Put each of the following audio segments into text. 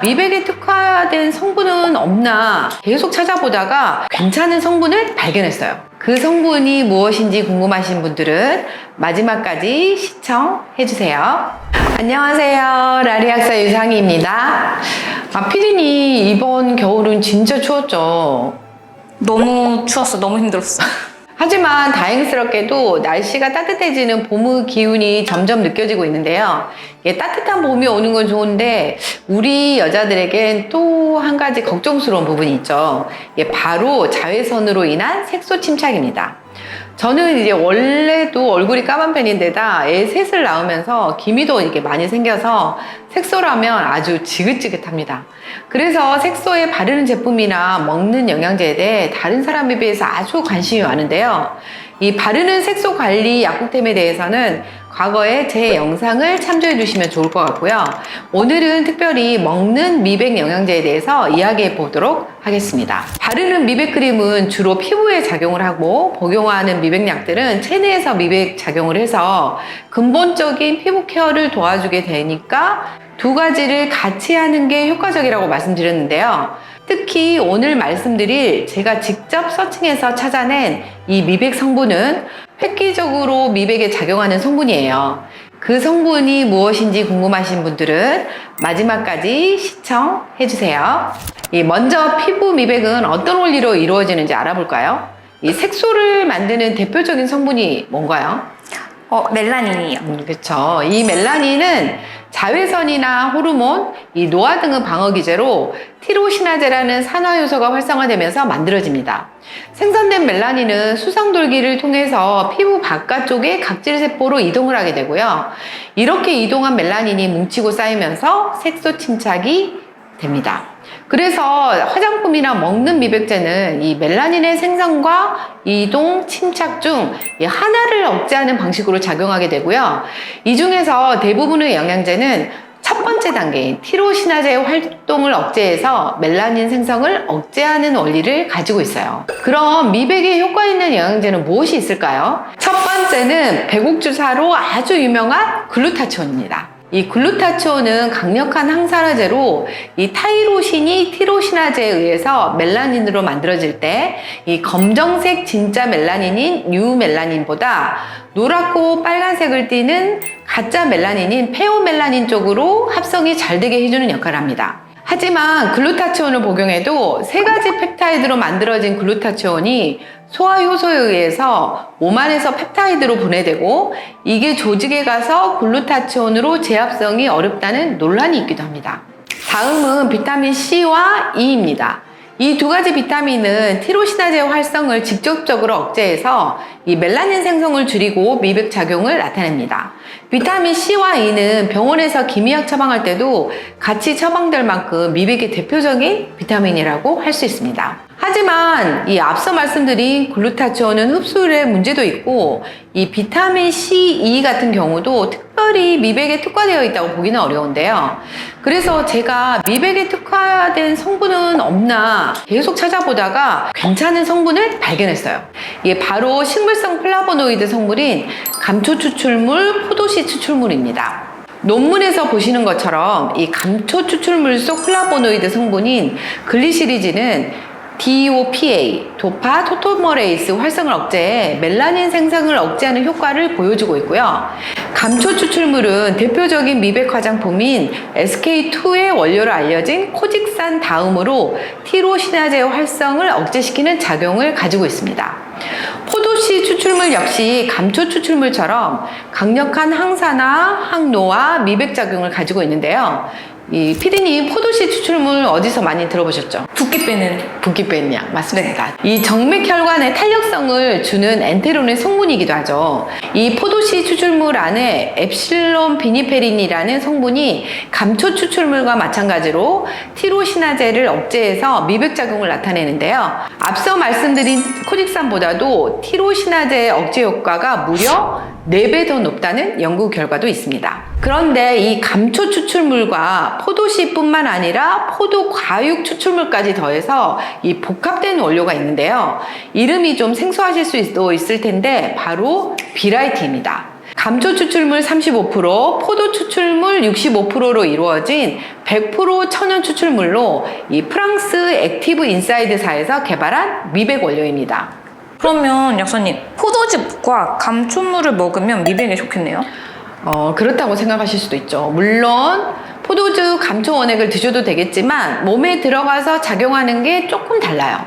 미백에 특화된 성분은 없나 계속 찾아보다가 괜찮은 성분을 발견했어요. 그 성분이 무엇인지 궁금하신 분들은 마지막까지 시청해주세요. 안녕하세요. 라리학사 유상희입니다. 피디님, 이번 겨울은 진짜 추웠죠? 너무 추웠어. 너무 힘들었어. 하지만 다행스럽게도 날씨가 따뜻해지는 봄의 기운이 점점 느껴지고 있는데요. 따뜻한 봄이 오는 건 좋은데 우리 여자들에겐 또 한 가지 걱정스러운 부분이 있죠. 바로 자외선으로 인한 색소 침착입니다. 저는 이제 원래도 얼굴이 까만 편인데다 애 셋을 낳으면서 기미도 이게 많이 생겨서 색소라면 아주 지긋지긋합니다. 그래서 색소에 바르는 제품이나 먹는 영양제에 대해 다른 사람에 비해서 아주 관심이 많은데요. 이 바르는 색소 관리 약국템에 대해서는 과거에 제 영상을 참조해 주시면 좋을 것 같고요. 오늘은 특별히 먹는 미백 영양제에 대해서 이야기해 보도록 하겠습니다. 바르는 미백 크림은 주로 피부에 작용을 하고 복용하는 미백약들은 체내에서 미백 작용을 해서 근본적인 피부 케어를 도와주게 되니까 두 가지를 같이 하는 게 효과적이라고 말씀드렸는데요. 특히 오늘 말씀드릴 제가 직접 서칭해서 찾아낸 이 미백 성분은 획기적으로 미백에 작용하는 성분이에요. 그 성분이 무엇인지 궁금하신 분들은 마지막까지 시청해주세요. 먼저 피부 미백은 어떤 원리로 이루어지는지 알아볼까요? 이 색소를 만드는 대표적인 성분이 뭔가요? 멜라닌이요. 그렇죠. 이 멜라닌은 자외선이나 호르몬, 이 노화 등의 방어 기제로 티로시나제라는 산화 요소가 활성화되면서 만들어집니다. 생산된 멜라닌은 수성돌기를 통해서 피부 바깥쪽의 각질 세포로 이동을 하게 되고요. 이렇게 이동한 멜라닌이 뭉치고 쌓이면서 색소 침착이 됩니다. 그래서 화장품이나 먹는 미백제는 이 멜라닌의 생성과 이동, 침착 중 하나를 억제하는 방식으로 작용하게 되고요. 이 중에서 대부분의 영양제는 첫 번째 단계인 티로시나제의 활동을 억제해서 멜라닌 생성을 억제하는 원리를 가지고 있어요. 그럼 미백에 효과 있는 영양제는 무엇이 있을까요? 첫 번째는 배곡주사로 아주 유명한 글루타치온입니다. 이 글루타치온은 강력한 항산화제로 이 타이로신이 티로시나제에 의해서 멜라닌으로 만들어질 때 이 검정색 진짜 멜라닌인 뉴멜라닌보다 노랗고 빨간색을 띠는 가짜 멜라닌인 페오멜라닌 쪽으로 합성이 잘 되게 해주는 역할을 합니다. 하지만 글루타치온을 복용해도 세 가지 펩타이드로 만들어진 글루타치온이 소화효소에 의해서 몸 안에서 펩타이드로 분해되고 이게 조직에 가서 글루타치온으로 재합성이 어렵다는 논란이 있기도 합니다. 다음은 비타민 C와 E입니다. 이 두 가지 비타민은 티로시나제 활성을 직접적으로 억제해서 이 멜라닌 생성을 줄이고 미백 작용을 나타냅니다. 비타민 C와 E는 병원에서 기미약 처방할 때도 같이 처방될 만큼 미백의 대표적인 비타민이라고 할 수 있습니다. 하지만 이 앞서 말씀드린 글루타치온은 흡수율에 문제도 있고 이 비타민 C, E 같은 경우도 특별히 미백에 특화되어 있다고 보기는 어려운데요. 그래서 제가 미백에 특화된 성분은 없나 계속 찾아보다가 괜찮은 성분을 발견했어요. 바로 식물성 플라보노이드 성분인 감초 추출물, 포도씨 추출물입니다. 논문에서 보시는 것처럼 이 감초 추출물 속 플라보노이드 성분인 글리시리진은 DOPA, 도파 토토머레이스 활성을 억제해 멜라닌 생성을 억제하는 효과를 보여주고 있고요. 감초 추출물은 대표적인 미백 화장품인 SK2의 원료로 알려진 코직산 다음으로 티로시나제 활성을 억제시키는 작용을 가지고 있습니다. 포도씨 추출물 역시 감초 추출물처럼 강력한 항산화, 항노화, 미백 작용을 가지고 있는데요. 이 피디님, 포도씨 추출물 어디서 많이 들어보셨죠? 붓기 빼는 약 맞습니다. 이 정맥혈관의 탄력성을 주는 엔테론의 성분이기도 하죠. 이 포도씨 추출물 안에 엡실론 비니페린이라는 성분이 감초 추출물과 마찬가지로 티로시나제를 억제해서 미백 작용을 나타내는데요. 앞서 말씀드린 코직산보다도 티로시나제 억제 효과가 무려 4배 더 높다는 연구 결과도 있습니다. 그런데 이 감초 추출물과 포도씨뿐만 아니라 포도 과육 추출물까지 더해서 이 복합된 원료가 있는데요. 이름이 좀 생소하실 수도 있을 텐데 바로 비라이트입니다. 감초 추출물 35%, 포도 추출물 65%로 이루어진 100% 천연 추출물로 이 프랑스 액티브 인사이드사에서 개발한 미백 원료입니다. 그러면 약사님, 포도즙과 감초물을 먹으면 미백에 좋겠네요? 그렇다고 생각하실 수도 있죠. 물론 포도즙 감초 원액을 드셔도 되겠지만 몸에 들어가서 작용하는 게 조금 달라요.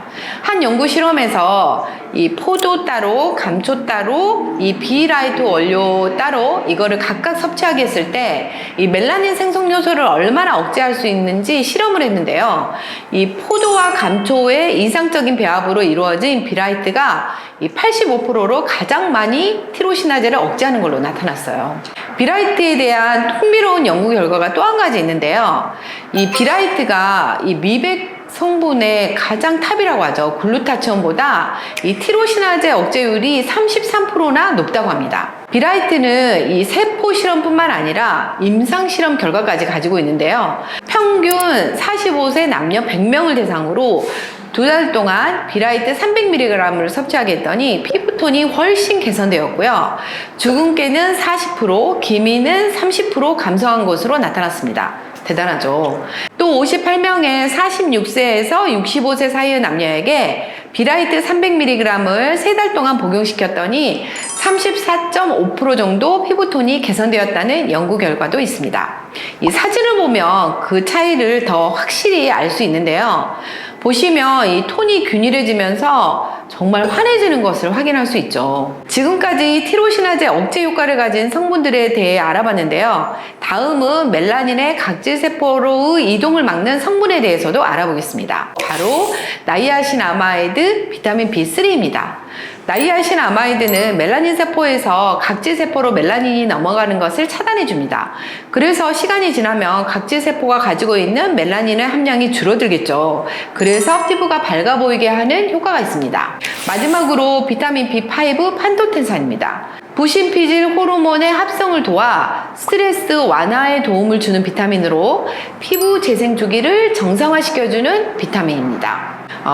한 연구 실험에서 이 포도 따로, 감초 따로, 이 비라이트 원료 따로 이거를 각각 섭취하게 했을 때 이 멜라닌 생성 요소를 얼마나 억제할 수 있는지 실험을 했는데요. 이 포도와 감초의 이상적인 배합으로 이루어진 비라이트가 이 85%로 가장 많이 티로시나제를 억제하는 걸로 나타났어요. 비라이트에 대한 흥미로운 연구 결과가 또 한 가지 있는데요. 이 비라이트가 이 미백 성분의 가장 탑이라고 하죠. 글루타치온보다 이 티로시나제 억제율이 33%나 높다고 합니다. 비라이트는 이 세포 실험뿐만 아니라 임상 실험 결과까지 가지고 있는데요. 평균 45세 남녀 100명을 대상으로 2달 동안 비라이트 300mg을 섭취하게 했더니 피부톤이 훨씬 개선되었고요. 주근깨는 40%, 기미는 30% 감소한 것으로 나타났습니다. 대단하죠. 또 58명의 46세에서 65세 사이의 남녀에게 비라이트 300mg을 3달 동안 복용시켰더니 34.5% 정도 피부톤이 개선되었다는 연구 결과도 있습니다. 이 사진을 보면 그 차이를 더 확실히 알 수 있는데요. 보시면 이 톤이 균일해지면서 정말 환해지는 것을 확인할 수 있죠. 지금까지 티로시나제 억제 효과를 가진 성분들에 대해 알아봤는데요. 다음은 멜라닌의 각질세포로의 이동을 막는 성분에 대해서도 알아보겠습니다. 바로 나이아신아마이드 비타민 B3입니다. 나이아신아마이드는 멜라닌 세포에서 각질세포로 멜라닌이 넘어가는 것을 차단해줍니다. 그래서 시간이 지나면 각질세포가 가지고 있는 멜라닌의 함량이 줄어들겠죠. 그래서 피부가 밝아 보이게 하는 효과가 있습니다. 마지막으로 비타민 B5 판토텐산입니다. 부신피질 호르몬의 합성을 도와 스트레스 완화에 도움을 주는 비타민으로 피부 재생 주기를 정상화시켜주는 비타민입니다.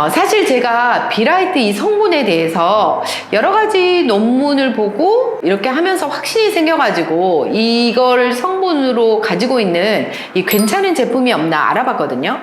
사실 제가 비라이트 이 성분에 대해서 여러 가지 논문을 보고 이렇게 하면서 확신이 생겨가지고 이거를 성분으로 가지고 있는 이 괜찮은 제품이 없나 알아봤거든요.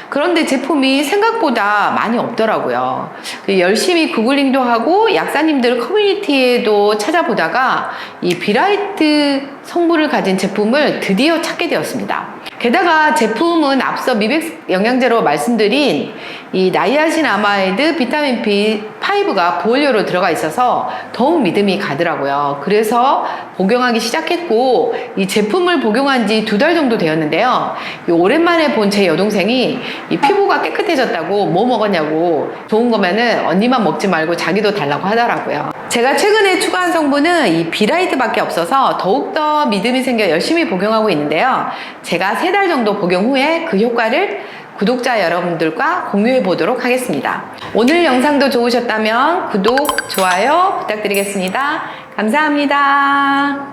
그런데 제품이 생각보다 많이 없더라고요. 열심히 구글링도 하고 약사님들 커뮤니티에도 찾아보다가 이 비라이트 성분을 가진 제품을 드디어 찾게 되었습니다. 게다가 제품은 앞서 미백 영양제로 말씀드린 이 나이아신아마이드 비타민 B5가 보온료로 들어가 있어서 더욱 믿음이 가더라고요. 그래서 복용하기 시작했고 이 제품을 복용한 지 2달 정도 되었는데요. 오랜만에 본 제 여동생이 이 피부가 깨끗해졌다고 뭐 먹었냐고 좋은 거면은 언니만 먹지 말고 자기도 달라고 하더라고요. 제가 최근에 추가한 성분은 이 비라이트밖에 없어서 더욱더 믿음이 생겨 열심히 복용하고 있는데요. 제가 3달 정도 복용 후에 그 효과를 구독자 여러분들과 공유해 보도록 하겠습니다. 오늘 영상도 좋으셨다면 구독, 좋아요 부탁드리겠습니다. 감사합니다.